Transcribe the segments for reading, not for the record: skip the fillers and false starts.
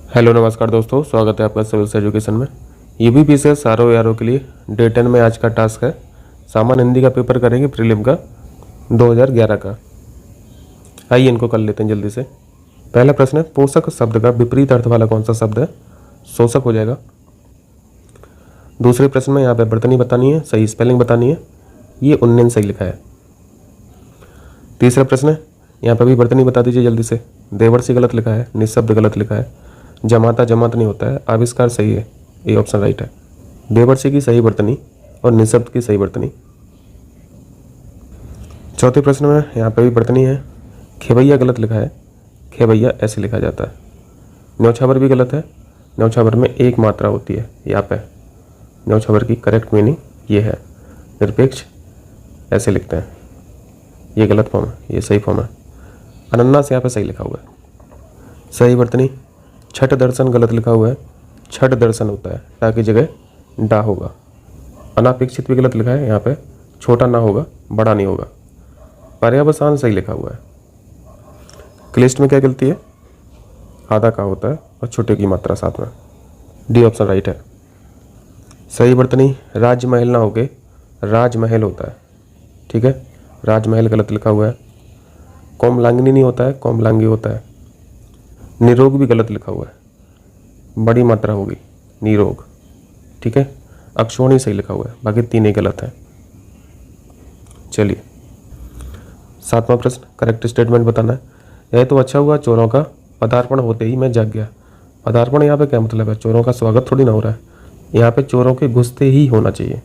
Hello नमस्कार दोस्तों, स्वागत है आपका सिविल्स एजुकेशन में। यूपीपीसीएस आरओ आरओ के लिए डे 10 में आज का टास्क है सामान्य हिंदी का पेपर करेंगे प्रीलिम का 2011 का। आइए इनको कर लेते हैं जल्दी से। पहला प्रश्न है, पोषक शब्द का विपरीत अर्थ वाला कौन सा शब्द है? शोषक हो जाएगा। दूसरे प्रश्न में यहाँ पे वर्तनी बतानी है, सही स्पेलिंग बतानी है। ये उन्नयन सही लिखा है। तीसरा प्रश्न है, यहाँ पर भी वर्तनी बता दीजिए जल्दी से। देवर्षि गलत लिखा है, निःशब्द गलत लिखा है, जमाता जमात नहीं होता है, आविष्कार सही है, ये ऑप्शन राइट है। देवर्षि की सही वर्तनी और निःशब्द की सही वर्तनी। चौथे प्रश्न में यहाँ पे भी वर्तनी है। खेवैया गलत लिखा है, खेवैया ऐसे लिखा जाता है। न्यौछावर भी गलत है, न्यौछावर में एक मात्रा होती है यहाँ पे। न्यौछावर की करेक्ट मीनिंग ये है, निरपेक्ष ऐसे लिखते हैं, ये गलत फॉर्म है, ये सही फॉर्म है। अनन्नास यहाँ पे सही लिखा हुआ है। सही वर्तनी छठ दर्शन गलत लिखा हुआ है, छठ दर्शन होता है, टा की जगह डा होगा। अनापेक्षित भी गलत लिखा है, यहाँ पे छोटा ना होगा, बड़ा नहीं होगा। पर्यावसान सही लिखा हुआ है। क्लिष्ट में क्या गलती है? आधा का होता है और छोटे की मात्रा साथ में। डी ऑप्शन राइट है। सही वर्तनी राजमहल ना होके राजमहल होता है, ठीक है। राजमहल गलत लिखा हुआ है। कोमलांगिनी नहीं होता है, कोमलांगी होता है। निरोग भी गलत लिखा हुआ है, बड़ी मात्रा होगी निरोग, ठीक है। अक्षोणी सही लिखा हुआ है, बाकी तीन ही गलत है। चलिए सातवां प्रश्न, करेक्ट स्टेटमेंट बताना है। यह तो अच्छा हुआ चोरों का पदार्पण होते ही मैं जाग गया। पदार्पण यहाँ पे क्या मतलब है? चोरों का स्वागत थोड़ी ना हो रहा है, यहाँ पे चोरों के घुसते ही होना चाहिए।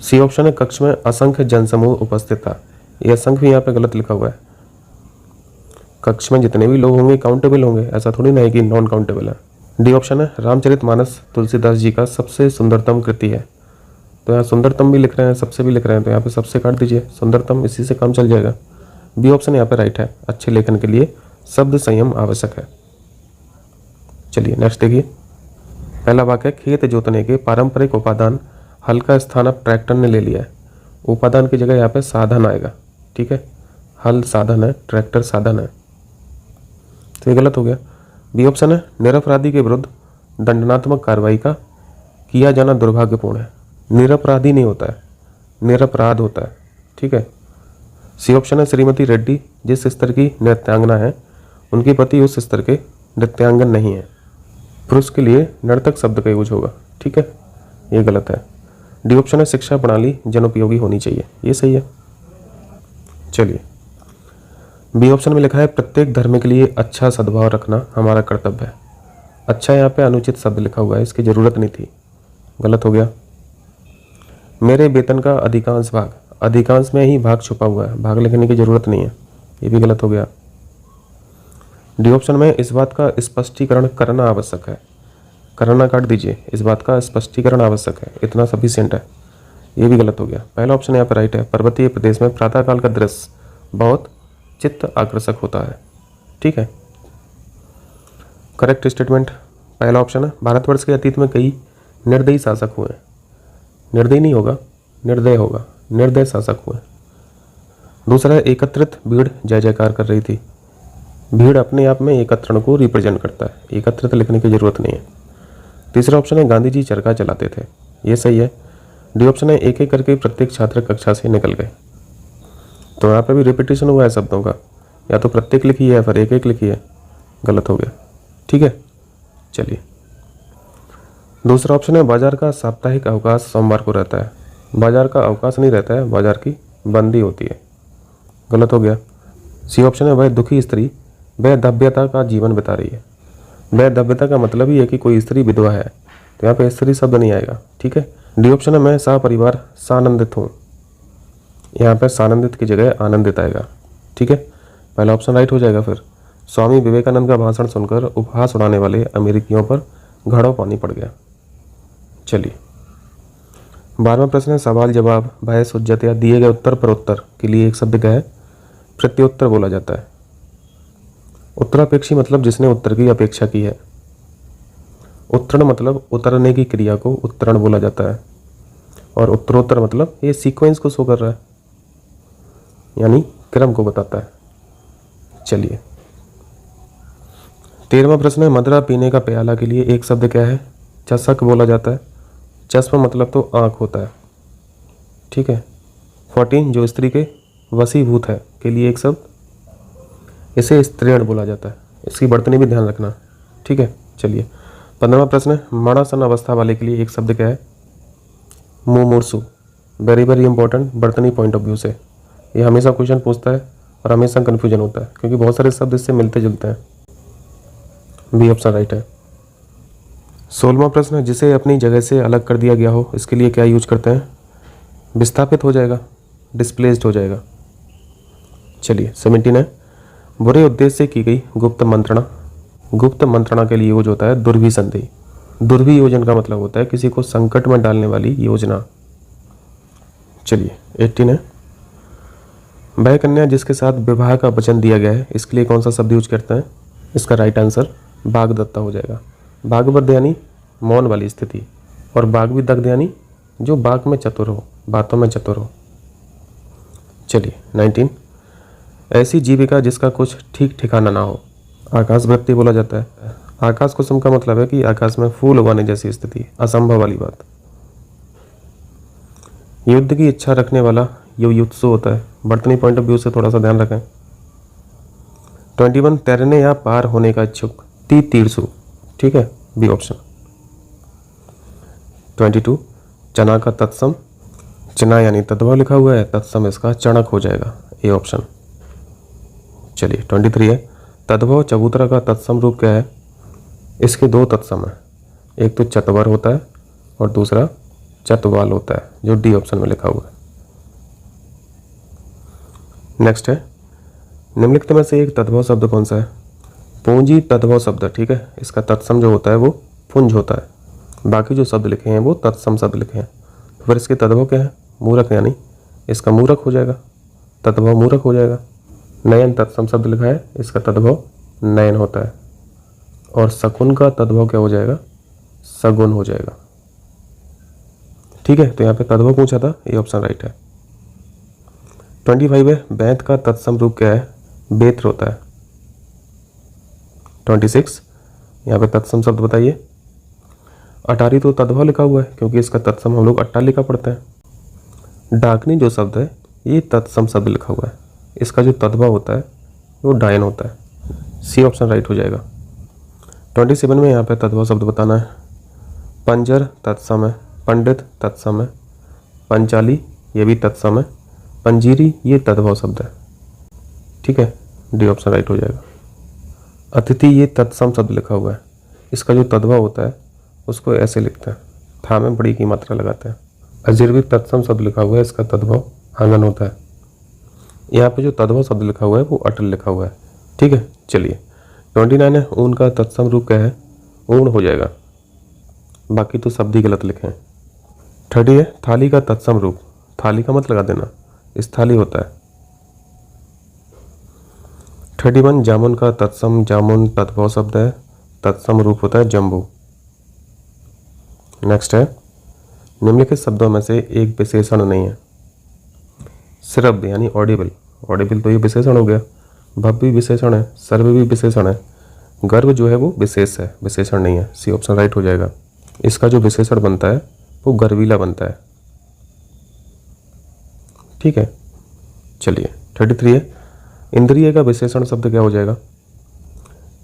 सी ऑप्शन है, कक्ष में असंख्य जनसमूह उपस्थित था। यह असंख्य भी यहाँ पे गलत लिखा हुआ है। कक्ष में जितने भी लोग होंगे काउंटेबल होंगे, ऐसा थोड़ी ना है कि नॉन काउंटेबल है। डी ऑप्शन है, रामचरितमानस तुलसीदास जी का सबसे सुंदरतम कृति है। तो यहाँ सुंदरतम भी लिख रहे हैं, सबसे भी लिख रहे हैं, तो यहाँ पे सबसे काट दीजिए, सुंदरतम इसी से काम चल जाएगा। बी ऑप्शन यहाँ पे राइट है। अच्छे लेखन के लिए शब्द संयम आवश्यक है। चलिए नेक्स्ट देखिए। पहला वाक्य, खेत जोतने के पारंपरिक उपादान हल का स्थान अब ट्रैक्टर ने ले लिया है। उपादान की जगह यहाँ पे साधन आएगा, ठीक है। हल साधन है, ट्रैक्टर साधन है, तो ये गलत हो गया। बी ऑप्शन है, निरपराधी के विरुद्ध दंडनात्मक कार्रवाई का किया जाना दुर्भाग्यपूर्ण है। निरपराधी नहीं होता है, निरपराध होता है, ठीक है। सी ऑप्शन है, श्रीमती रेड्डी जिस स्तर की नृत्यांगना है उनके पति उस स्तर के नृत्यांगन नहीं है। पुरुष के लिए नर्तक शब्द का यूज होगा, ठीक है, ये गलत है। डी ऑप्शन है, शिक्षा प्रणाली जनोपयोगी होनी चाहिए, ये सही है। चलिए बी ऑप्शन में लिखा है, प्रत्येक धर्म के लिए अच्छा सद्भाव रखना हमारा कर्तव्य है। अच्छा यहाँ पे अनुचित शब्द लिखा हुआ है, इसकी ज़रूरत नहीं थी, गलत हो गया। मेरे वेतन का अधिकांश भाग, अधिकांश में ही भाग छुपा हुआ है, भाग लिखने की ज़रूरत नहीं है, ये भी गलत हो गया। डी ऑप्शन में इस बात का स्पष्टीकरण करना आवश्यक है, करना काट दीजिए, इस बात का स्पष्टीकरण आवश्यक है, इतना सफिशिएंट है, ये भी गलत हो गया। पहला ऑप्शन यहाँ पर राइट है। पर्वतीय प्रदेश में प्रातःकाल का दृश्य बहुत चित्त आकर्षक होता है, ठीक है। करेक्ट स्टेटमेंट पहला ऑप्शन है। भारतवर्ष के अतीत में कई निर्दयी शासक हुए। निर्दयी नहीं होगा, निर्दय होगा, निर्दय शासक हुए। दूसरा है, एकत्रित भीड़ जय जयकार कर रही थी। भीड़ अपने आप में एकत्रण को रिप्रेजेंट करता है, एकत्रित लिखने की जरूरत नहीं है। तीसरा ऑप्शन है, गांधी जी चरखा चलाते थे, ये सही है। डी ऑप्शन है, एक एक करके प्रत्येक छात्र कक्षा से निकल गए। तो यहाँ पे भी रिपीटेशन हुआ है शब्दों का, या तो प्रत्येक लिखी है या फिर एक एक लिखी है, गलत हो गया, ठीक है। चलिए दूसरा ऑप्शन है, बाजार का साप्ताहिक अवकाश सोमवार को रहता है। बाजार का अवकाश नहीं रहता है, बाजार की बंदी होती है, गलत हो गया। सी ऑप्शन है, वह दुखी स्त्री वैधव्यता का जीवन बिता रही है। वैधव्यता का मतलब ही है कि कोई स्त्री विधवा है, तो यहाँ पे स्त्री शब्द नहीं आएगा, ठीक है। डी ऑप्शन है, मैं सपरिवार सानंदित हूँ। यहाँ पे सानंदित की जगह आनंदित आएगा, ठीक है, पहला ऑप्शन राइट हो जाएगा। फिर स्वामी विवेकानंद का भाषण सुनकर उपहास उड़ाने वाले अमेरिकियों पर घड़ों पानी पड़ गया। चलिए 12वां प्रश्न है, सवाल जवाब बहस हुज्जत या दिए गए उत्तर पर उत्तर के लिए एक शब्द क्या है? प्रत्युत्तर बोला जाता है। उत्तरापेक्षी मतलब जिसने उत्तर की अपेक्षा की है। उत्तरण मतलब उतरने की क्रिया को उत्तरण बोला जाता है। और उत्तरोत्तर मतलब ये सीक्वेंस को शो कर रहा है, यानी क्रम को बताता है। चलिए 13वां प्रश्न है, मदिरा पीने का प्याला के लिए एक शब्द क्या है? चषक बोला जाता है। चश्मा मतलब तो आँख होता है, ठीक है। 14, जो स्त्री के वशीभूत है के लिए एक शब्द, इसे स्त्रीण बोला जाता है। इसकी बर्तनी भी ध्यान रखना, ठीक है। चलिए 15वां प्रश्न है, मणासन अवस्था वाले के लिए एक शब्द क्या है? मुमूर्षु। वेरी वेरी इंपॉर्टेंट बर्तनी पॉइंट ऑफ व्यू से, ये हमेशा क्वेश्चन पूछता है और हमेशा कन्फ्यूजन होता है क्योंकि बहुत सारे शब्द इससे मिलते जुलते हैं। बी ऑप्शन राइट है। 16वां प्रश्न है, जिसे अपनी जगह से अलग कर दिया गया हो इसके लिए क्या यूज करते हैं? विस्थापित हो जाएगा, डिस्प्लेस्ड हो जाएगा। चलिए 17 है, बुरे उद्देश्य से की गई गुप्त मंत्रणा। गुप्त मंत्रणा के लिए यूज होता है दुर्भी संधि। दुर्भी योजन का मतलब होता है किसी को संकट में डालने वाली योजना। चलिए 18 है, वह कन्या जिसके साथ विवाह का वचन दिया गया है इसके लिए कौन सा शब्द यूज करते हैं? इसका राइट आंसर बागदत्ता हो जाएगा। बागबद्ध यानी मौन वाली स्थिति, और बाग भी दग्ध यानी जो बाग में चतुर हो, बातों में चतुर हो। चलिए 19, ऐसी जीविका जिसका कुछ ठीक ठिकाना ना हो, आकाश वृत्ति बोला जाता है। आकाश कुसुम का मतलब है कि आकाश में फूल उगाने जैसी स्थिति, असंभव वाली बात। युद्ध की इच्छा रखने वाला युयुत्सु होता है। बर्तनी पॉइंट ऑफ व्यू से थोड़ा सा ध्यान रखें। 21, तैरने या पार होने का इच्छुक, तीर्सु, ठीक है, बी ऑप्शन। 22, चना का तत्सम, चना यानी तद्भव लिखा हुआ है, तत्सम इसका चणक हो जाएगा, ए ऑप्शन। चलिए 23 है, तद्भव चबूतरा का तत्सम रूप क्या है? इसके दो तत्सम है, एक तो चतवर होता है और दूसरा चतवाल होता है, जो डी ऑप्शन में लिखा हुआ है। नेक्स्ट है, निम्नलिखित में से एक तद्भव शब्द कौन सा है? पूंजी तद्भव शब्द, ठीक है। इसका तत्सम जो होता है वो पुंज होता है। बाकी जो शब्द लिखे हैं वो तत्सम शब्द लिखे हैं। तो फिर इसके तद्भव क्या है? मूरक, यानी इसका मूरक हो जाएगा, तद्भव मूरक हो जाएगा। नयन तत्सम शब्द लिखा है, इसका तद्भव नयन होता है। और शकुन का तद्भव क्या हो जाएगा? सगुन हो जाएगा, ठीक है। तो यहाँ पे तद्भव पूछा था, ये ऑप्शन राइट है। 25 है, बैंत का तत्सम रूप क्या है? बेत्र होता है। 26, यहाँ पे तत्सम शब्द बताइए। अटारी तो तद्भव लिखा हुआ है क्योंकि इसका तत्सम हम लोग अट्टालिका पढ़ते हैं। डाकनी जो शब्द है ये तत्सम शब्द लिखा हुआ है, इसका जो तद्भव होता है वो डायन होता है, सी ऑप्शन राइट हो जाएगा। 27 में यहाँ पे तद्भव शब्द बताना है। पंजर तत्सम है, पंडित तत्सम है, पंचाली ये भी तत्सम है, पंजीरी ये तद्भव शब्द है, ठीक है, डी ऑप्शन राइट हो जाएगा। अतिथि ये तत्सम शब्द लिखा हुआ है, इसका जो तद्भव होता है उसको ऐसे लिखते हैं, था में बड़ी की मात्रा लगाते हैं। अजीर भी तत्सम शब्द लिखा हुआ है, इसका तद्भव आंगन होता है। यहाँ पे जो तद्भव शब्द लिखा हुआ है वो अटल लिखा हुआ है, ठीक है। चलिए 29 है, ऊन का तत्सम रूप क्या है? ऊन हो जाएगा, बाकी तो शब्द ही गलत लिखे हैं। 30 है, थाली का तत्सम रूप, थाली का मत लगा देना, स्थाली होता है। 31, जामुन का तत्सम, जामुन तद्भव शब्द है, तत्सम रूप होता है जम्बू। नेक्स्ट है, निम्नलिखित शब्दों में से एक विशेषण नहीं है। श्रव्य यानी ऑडिबल, ऑडिबल तो ये विशेषण हो गया। भव भी विशेषण है, सर्व भी विशेषण है। गर्भ जो है वो विशेष है, विशेषण नहीं है, सी ऑप्शन राइट हो जाएगा। इसका जो विशेषण बनता है वो गर्वीला बनता है, ठीक है। चलिए 33 है, इंद्रिय का विशेषण शब्द क्या हो जाएगा?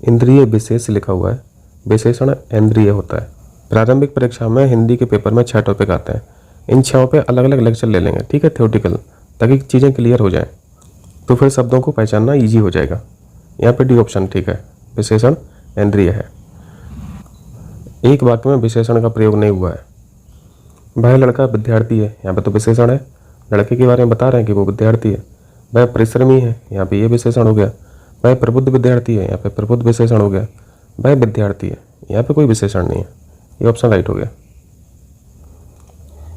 इंद्रिय विशेष लिखा हुआ है, विशेषण इंद्रिय होता है। प्रारंभिक परीक्षा में हिंदी के पेपर में 6 टॉपिक आते हैं, इन 6 पे अलग अलग लेक्चर ले लेंगे, ठीक है, थ्योरेटिकल, ताकि चीज़ें क्लियर हो जाएं, तो फिर शब्दों को पहचानना ईजी हो जाएगा। यहाँ पे डी ऑप्शन ठीक है, विशेषण इंद्रिय है। एक वाक्य में विशेषण का प्रयोग नहीं हुआ है। वह लड़का विद्यार्थी है, यहाँ पे तो विशेषण है, लड़के के बारे में बता रहे हैं कि वो विद्यार्थी है। वह परिश्रमी है, यहाँ पे ये विशेषण हो गया। वह प्रबुद्ध विद्यार्थी है, यहाँ पे प्रबुद्ध विशेषण हो गया। वह विद्यार्थी है, यहाँ पे कोई विशेषण नहीं है, ये ऑप्शन राइट हो गया।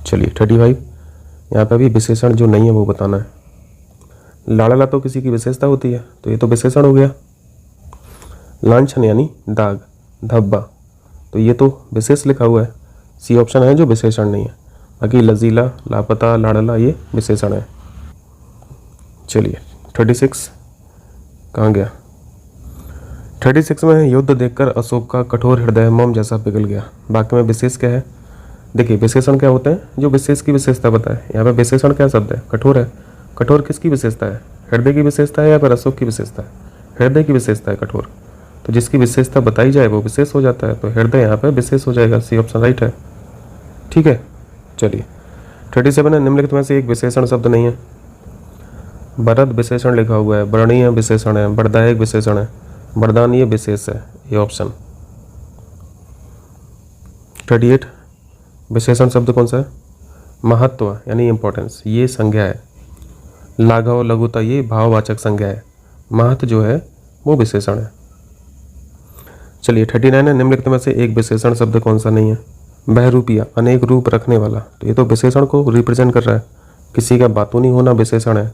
चलिए 35, यहाँ पे भी विशेषण जो नहीं है वो बताना है। लाड़ला तो किसी की विशेषता होती है, तो ये तो विशेषण हो गया। लांछन यानी दाग, धब्बा, तो ये तो विशेष लिखा हुआ है, सी ऑप्शन है जो विशेषण नहीं है। बाकी लजीला, लापता, लाड़ला ये विशेषण है। चलिए 36 कहाँ गया? 36 में है, युद्ध देखकर अशोक का कठोर हृदय मोम जैसा पिघल गया। वाक्य में विशेष क्या है? देखिए विशेषण क्या होते हैं? जो विशेष की विशेषता बताए। यहाँ पे विशेषण क्या शब्द है? कठोर है। कठोर किसकी विशेषता है? हृदय की विशेषता है या फिर अशोक की विशेषता है? हृदय की विशेषता है कठोर। तो जिसकी विशेषता बताई जाए वो विशेष हो जाता है, तो हृदय यहाँ पे विशेष हो जाएगा। सी ऑप्शन राइट है। ठीक है, चलिए 37 है, निम्नलिखित में से एक विशेषण शब्द नहीं है। बरद विशेषण लिखा हुआ है, वर्णीय विशेषण है, वरदायक विशेषण है, वरदानीय विशेष है, ये ऑप्शन। 38 विशेषण शब्द कौन सा है? महत्व यानी इंपॉर्टेंस, ये संज्ञा है। लाघव लघुता ये भाववाचक संज्ञा है। महत्व जो है वो विशेषण है। चलिए 39 है, निम्नलिखित में से एक विशेषण शब्द कौन सा नहीं है? बहरूपिया अनेक रूप रखने वाला, तो ये तो विशेषण को रिप्रेजेंट कर रहा है। किसी का बातूनी होना विशेषण है,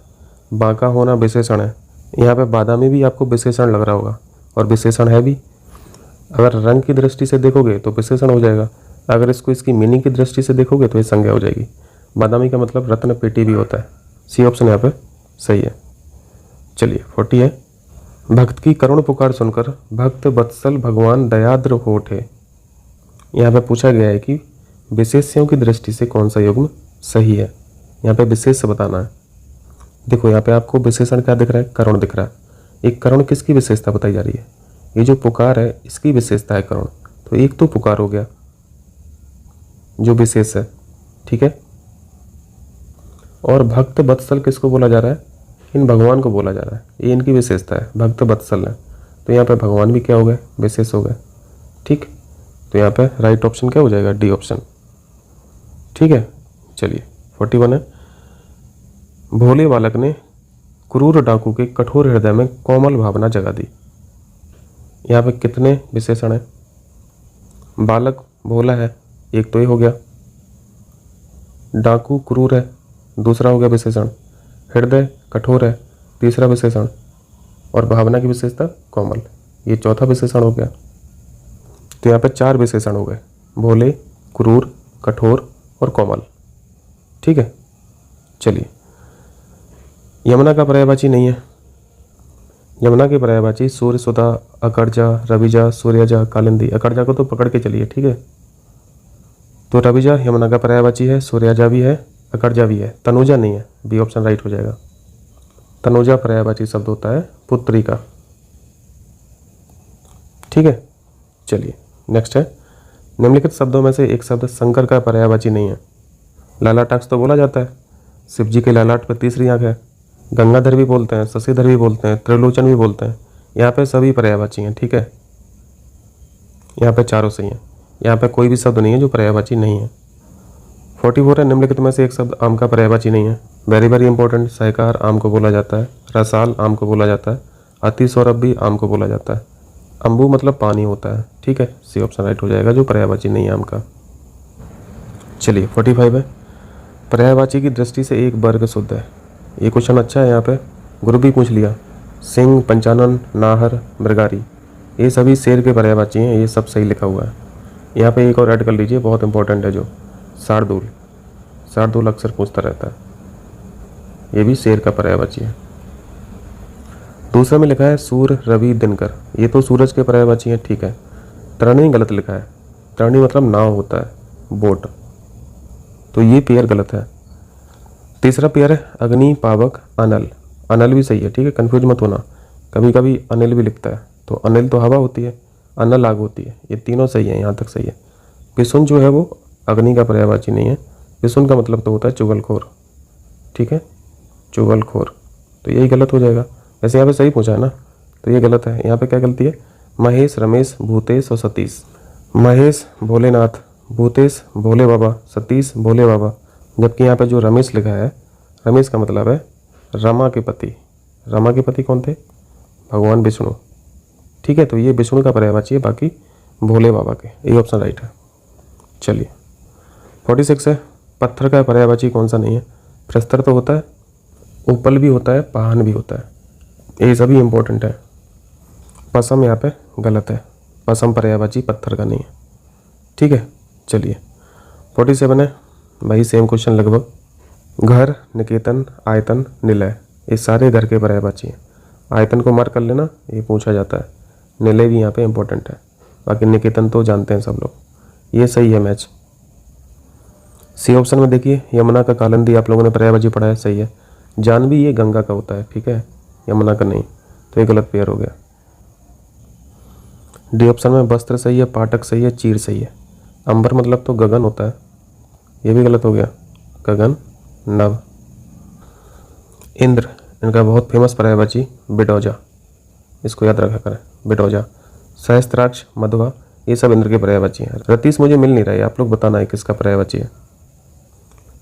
बांका होना विशेषण है। यहाँ पे बादामी भी आपको विशेषण लग रहा होगा और विशेषण है भी। अगर रंग की दृष्टि से देखोगे तो विशेषण हो जाएगा, अगर इसको इसकी मीनिंग की दृष्टि से देखोगे तो ये संज्ञा हो जाएगी। बादामी का मतलब रत्न पेटी भी होता है। सी ऑप्शन यहाँ पे सही है। चलिए 40 है, भक्त की करुण पुकार सुनकर भक्त वत्सल भगवान दयाद्र हो उठे। यहाँ पे पूछा गया है कि विशेष्यों की दृष्टि से कौन सा युग्म सही है। यहाँ पे विशेष बताना है। देखो यहाँ पे आपको विशेषण क्या दिख रहा है? करुण दिख रहा है। एक करुण किसकी विशेषता बताई जा रही है? ये जो पुकार है इसकी विशेषता है करुण, तो एक तो पुकार हो गया जो विशेष है। ठीक है, और भक्त वत्सल किसको बोला जा रहा है? इन भगवान को बोला जा रहा है, ये इनकी विशेषता है, भक्त वत्सल है। तो यहाँ पे भगवान भी क्या हो गए? विशेष हो गए। ठीक, तो यहाँ पे राइट ऑप्शन क्या हो जाएगा? D option. ठीक है, चलिए 41 है, भोले बालक ने क्रूर डाकू के कठोर हृदय में कोमल भावना जगा दी। यहाँ पे कितने विशेषण है? बालक भोला है, एक तो ये हो गया। डाकू क्रूर है, दूसरा हो गया विशेषण। हृदय कठोर है, तीसरा विशेषण। और भावना की विशेषता कोमल, ये चौथा विशेषण हो गया। तो यहाँ पे 4 विशेषण हो गए, भोले, क्रूर, कठोर और कोमल। ठीक है, चलिए यमुना का पर्यायवाची नहीं है। यमुना के पर्यायवाची सूर्य, सुधा, अकर्जा, रविजा, सूर्यजा, कालिंदी। अकर्जा को तो पकड़ के चलिए। ठीक है, तो रविजा यमुना का पर्यायवाची है, सूर्यजा भी है, अकर्जा भी है, तनुजा नहीं है। बी ऑप्शन राइट हो जाएगा। तनुजा पर्यायवाची शब्द होता है पुत्री का। ठीक है, चलिए नेक्स्ट है, निम्नलिखित शब्दों में से एक शब्द शंकर का पर्यायवाची नहीं है। ललाटाक्ष तो बोला जाता है, शिव जी के ललाट पर तीसरी आंख है। गंगाधर भी बोलते हैं, शशिधर भी बोलते हैं, त्रिलोचन भी बोलते हैं। यहाँ पे सभी पर्यायवाची हैं। ठीक है, यहाँ पे चारों सही हैं। यहाँ पे कोई भी शब्द नहीं है जो पर्यायवाची नहीं है। 44 है, निम्नलिखित में से एक शब्द आम का पर्यायवाची नहीं है। वेरी वेरी इंपॉर्टेंट, सहकार आम को बोला जाता है, रसाल आम को बोला जाता है, अति सौरभ भी आम को बोला जाता है। अम्बू मतलब पानी होता है। ठीक है, सी ऑप्शन राइट हो जाएगा, जो पर्यायवाची नहीं है आम का। चलिए 45 है, पर्यायवाची की दृष्टि से एक वर्ग शुद्ध है। ये क्वेश्चन अच्छा है, यहाँ पे गुरु भी पूछ लिया। सिंह, पंचानन, नाहर, मृगारी, ये सभी शेर के पर्यायवाची हैं, ये सब सही लिखा हुआ है। यहाँ पे एक और ऐड कर लीजिए, बहुत इंपॉर्टेंट है, जो शार्दूल। शार्दूल अक्सर पूछता रहता है, ये भी शेर का पर्यायवाची है। दूसरा में लिखा है सूर्य, रवि, दिनकर, ये तो सूरज के पर्यायवाची हैं। ठीक है, तरणी गलत लिखा है। तरणी मतलब नाव होता है, बोट, तो ये पेयर गलत है। तीसरा पेयर है अग्नि, पावक, अनल। अनल भी सही है। ठीक है, कंफ्यूज मत होना, कभी कभी अनिल भी लिखता है, तो अनिल तो हवा होती है, अनल आग होती है। ये तीनों सही है, यहाँ तक सही है। पिसुन जो है वो अग्नि का पर्यायवाची नहीं है। पिसुन का मतलब तो होता है चुगलखोर। ठीक है, चुगलखोर, तो यही गलत हो जाएगा। वैसे यहाँ पे सही पूछा है ना, तो ये गलत है। यहाँ पे क्या गलती है? महेश, रमेश, भूतेश और सतीश। महेश भोलेनाथ, भूतेश भोले बाबा, सतीश भोले बाबा। जबकि यहाँ पे जो रमेश लिखा है, रमेश का मतलब है रमा के पति। रमा के पति कौन थे? भगवान विष्णु। ठीक है, तो ये विष्णु का पर्यायवाची है, बाकी भोले बाबा के। ये ऑप्शन राइट है। चलिए 46 है, पत्थर का पर्यायवाची कौन सा नहीं है? प्रस्तर तो होता है, उपल भी होता है, पाहन भी होता है, ये सभी इंपॉर्टेंट है। पसम यहाँ पे गलत है, पसम पर्यायवाची पत्थर का नहीं है। ठीक है, चलिए 47 है, वही सेम क्वेश्चन लगभग। घर, निकेतन, आयतन, निलय, ये सारे घर के पर्यायवाची हैं। आयतन को मार्क कर लेना, ये पूछा जाता है। नीले भी यहाँ पे इंपॉर्टेंट है, बाकी निकेतन तो जानते हैं सब लोग। ये सही है मैच। सी ऑप्शन में देखिए यमुना का कालिंदी, आप लोगों ने पर्यायवाची पढ़ा है, सही है। जानवी ये गंगा का होता है, ठीक है, यमुना का नहीं, तो ये गलत पेयर हो गया। डी ऑप्शन में वस्त्र सही है, पाठक सही है, चीर सही है। अंबर मतलब तो गगन होता है, ये भी गलत हो गया, गगन नभ। इंद्र, इनका बहुत फेमस पर्यायवाची बिटौजा, इसको याद रखा करें, बिटौजा। सहस्त्राक्ष, मधुआ, ये सब इंद्र के पर्यायवाची हैं। रतीश मुझे मिल नहीं रहा है, आप लोग बताना है किसका पर्यायवाची है।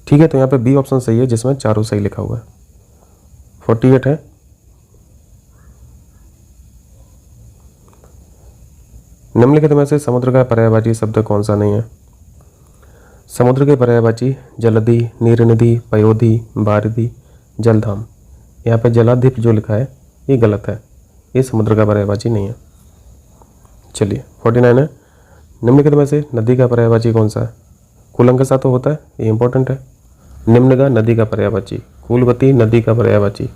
ठीक है, तो यहाँ पे बी ऑप्शन सही है जिसमें चारों सही लिखा हुआ है। 48 है। निम्नलिखित में से समुद्र का पर्यायवाची शब्द कौन सा नहीं है? समुद्र के पर्यायवाची जलधि, नीरनिधि, पयोधि, बारिधि, जलधाम। यहाँ पे जलाधिप जो लिखा है ये गलत है, ये समुद्र का पर्यायवाची नहीं है। चलिए 49 है। निम्नलिखित में से नदी का पर्यायवाची कौन सा है? कुलंकषा तो होता है, ये इंपॉर्टेंट है। निम्नगा नदी का पर्यायवाची, कुलवती नदी का पर्यायवाची।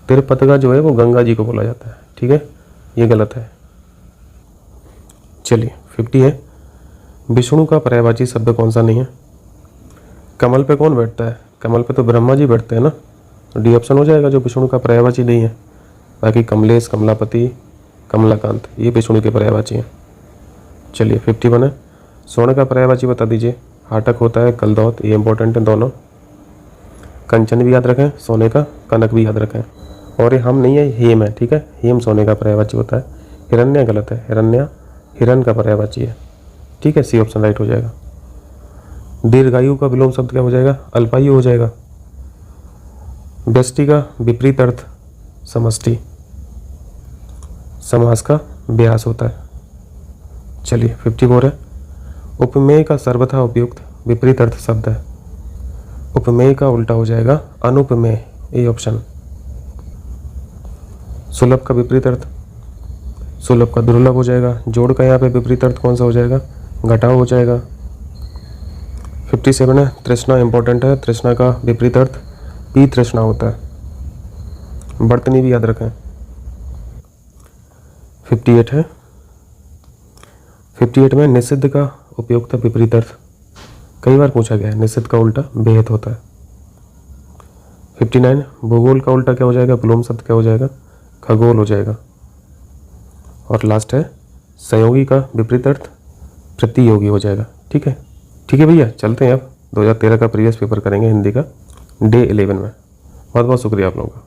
तिरुपतगा जो है वो गंगा जी को बोला जाता है, ठीक है, ये गलत है। चलिए 50 है। विष्णु का पर्यायवाची शब्द कौन सा नहीं है? कमल पे कौन बैठता है? कमल पे तो ब्रह्मा जी बैठते हैं ना, तो डी ऑप्शन हो जाएगा जो विष्णु का पर्यायवाची नहीं है। बाकी कमलेश, कमलापति, कमलाकांत ये विष्णु के पर्यायवाची हैं। चलिए 51 है। स्वर्ण का पर्यायवाची बता दीजिए। हाटक होता है, कलदौत, ये इंपॉर्टेंट है दोनों। कंचन भी याद रखें, सोने का। कनक भी याद रखें। और ये हम नहीं है, हेम है, ठीक है, हेम सोने का पर्यायवाची होता है। हिरण्य गलत है, हिरण्य हिरण का पर्यायवाची है, ठीक है, सी ऑप्शन राइट हो जाएगा। दीर्घायु का विलोम शब्द क्या हो जाएगा? अल्पायु हो जाएगा। व्यष्टि का विपरीत अर्थ समष्टि। समास का व्यास होता है। चलिए 54 है। उपमेय का सर्वथा उपयुक्त विपरीत अर्थ शब्द है। उपमेय का उल्टा हो जाएगा अनुपमेय, ए ऑप्शन। सुलभ का विपरीत अर्थ, सुलभ का दुर्लभ हो जाएगा। जोड़ का यहाँ पे विपरीत अर्थ कौन सा हो जाएगा? घटाव हो जाएगा। 57 है। तृष्णा इंपॉर्टेंट है, तृष्णा का विपरीत अर्थ पी तृष्णा होता है। बर्तनी भी याद रखें। 58 है। 58 में निषिद्ध का उपयुक्त विपरीत अर्थ कई बार पूछा गया है, निषिद्ध का उल्टा बेहद होता है। 59 भूगोल का उल्टा क्या हो जाएगा? विलोम शब्द क्या हो जाएगा? खगोल हो जाएगा। और लास्ट है संयोगी का विपरीत अर्थ प्रतियोगी हो जाएगा, ठीक है। ठीक है भैया, चलते हैं अब 2013 का प्रीवियस पेपर करेंगे हिंदी का डे 11 में। बहुत बहुत शुक्रिया आप लोगों का।